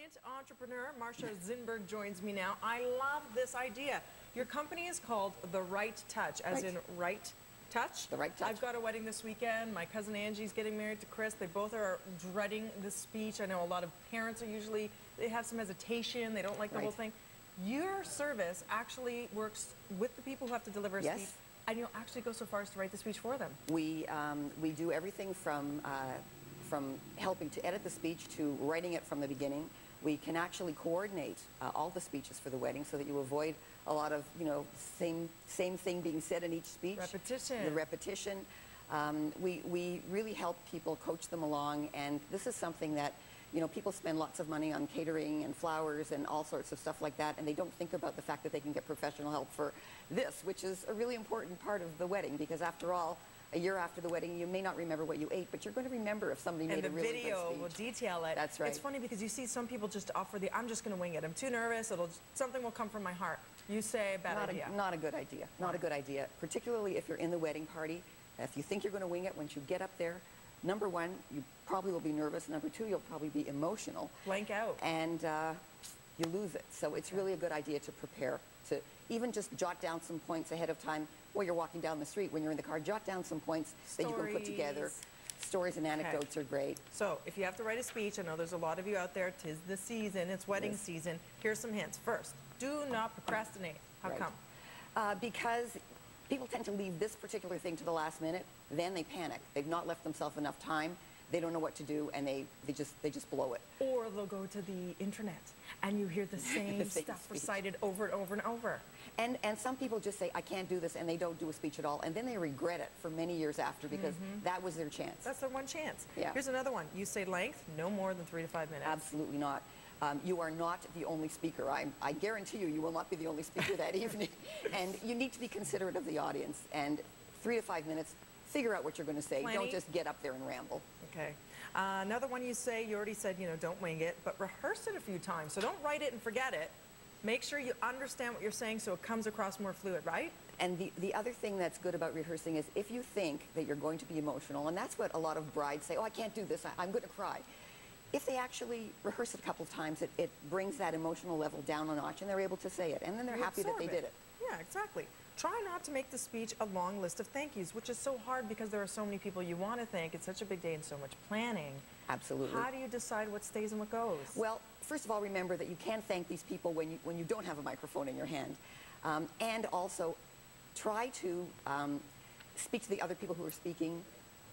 brilliant entrepreneur, Marsha Zinberg, joins me now. I love this idea. Your company is called The Right Touch, as in right touch. The Right Touch. I've got a wedding this weekend. My cousin Angie's getting married to Chris. They both are dreading the speech. I know a lot of parents are usually, they have some hesitation. They don't like the whole thing. Your service actually works with the people who have to deliver a speech. And you'll actually go so far as to write the speech for them. We do everything from helping to edit the speech to writing it from the beginning. We can actually coordinate all the speeches for the wedding so that you avoid a lot of, same thing being said in each speech. Repetition. The repetition. We really help people, coach them along, and this is something that people spend lots of money on catering and flowers and all sorts of stuff like that, and they don't think about the fact that they can get professional help for this, which is a really important part of the wedding, because after all, a year after the wedding, you may not remember what you ate, but you're going to remember if somebody made a really good speech. And the video will detail it. That's right. It's funny because you see some people just offer the, I'm just going to wing it. I'm too nervous. Something will come from my heart. You say, bad idea. Not a good idea. Not a good idea, particularly if you're in the wedding party. If you think you're going to wing it, once you get up there, number one, you probably will be nervous. Number two, you'll probably be emotional. Blank out. And you lose it. So it's really a good idea to prepare, to even just jot down some points ahead of time while you're walking down the street. When you're in the car, jot down some points that you can put together. Stories and anecdotes are great. So if you have to write a speech, I know there's a lot of you out there, 'tis the season, it's wedding season. Here's some hints. First, do not procrastinate. How come? Because people tend to leave this particular thing to the last minute, then they panic. They've not left themselves enough time. They don't know what to do, and they just blow it. Or they'll go to the internet, and you hear the same stuff recited over and over and over. And some people just say, I can't do this, and they don't do a speech at all, and then they regret it for many years after, because that was their chance. That's their one chance. Yeah. Here's another one. You say length, no more than 3 to 5 minutes. Absolutely not. You are not the only speaker. I guarantee you will not be the only speaker that evening. And you need to be considerate of the audience. And 3 to 5 minutes, figure out what you're going to say. Don't just get up there and ramble. Okay. Another one you say, you already said, don't wing it, but rehearse it a few times. So don't write it and forget it. Make sure you understand what you're saying so it comes across more fluid, right? And the other thing that's good about rehearsing is if you think that you're going to be emotional, and that's what a lot of brides say, oh, I can't do this, I'm going to cry. If they actually rehearse it a couple of times, it brings that emotional level down a notch, and they're able to say it, and then they're happy that they did it. Yeah, exactly. Try not to make the speech a long list of thank yous, which is so hard because there are so many people you want to thank. It's such a big day and so much planning. Absolutely. How do you decide what stays and what goes? Well, first of all, remember that you can thank these people when you don't have a microphone in your hand. And also, try to speak to the other people who are speaking.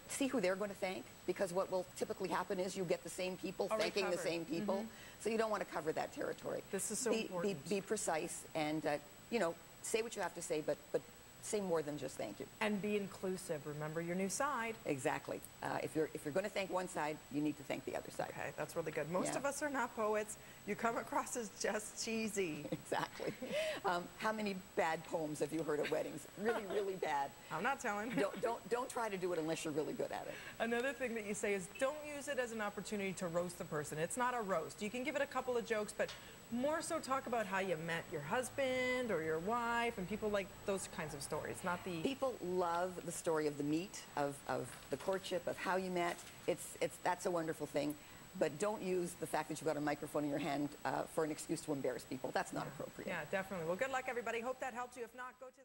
See who they're going to thank, because what will typically happen is you get the same people thanking the same people. So you don't want to cover that territory. This is so important. Be precise and, say what you have to say, but say more than just thank you. And be inclusive. Remember your new side. Exactly. If you're going to thank one side, you need to thank the other side. Okay, that's really good. Most of us are not poets. You come across as just cheesy. Exactly. How many bad poems have you heard at weddings? Really, really bad. I'm not telling. Don't try to do it unless you're really good at it. Another thing that you say is don't use it as an opportunity to roast the person. It's not a roast. You can give it a couple of jokes, but more so talk about how you met your husband or your wife, and people like those kinds of stories, not the... People love the story of the meet, of the courtship, of how you met. That's a wonderful thing. But don't use the fact that you've got a microphone in your hand for an excuse to embarrass people. That's not appropriate. Yeah, definitely. Well, good luck, everybody. Hope that helped you. If not, go to the...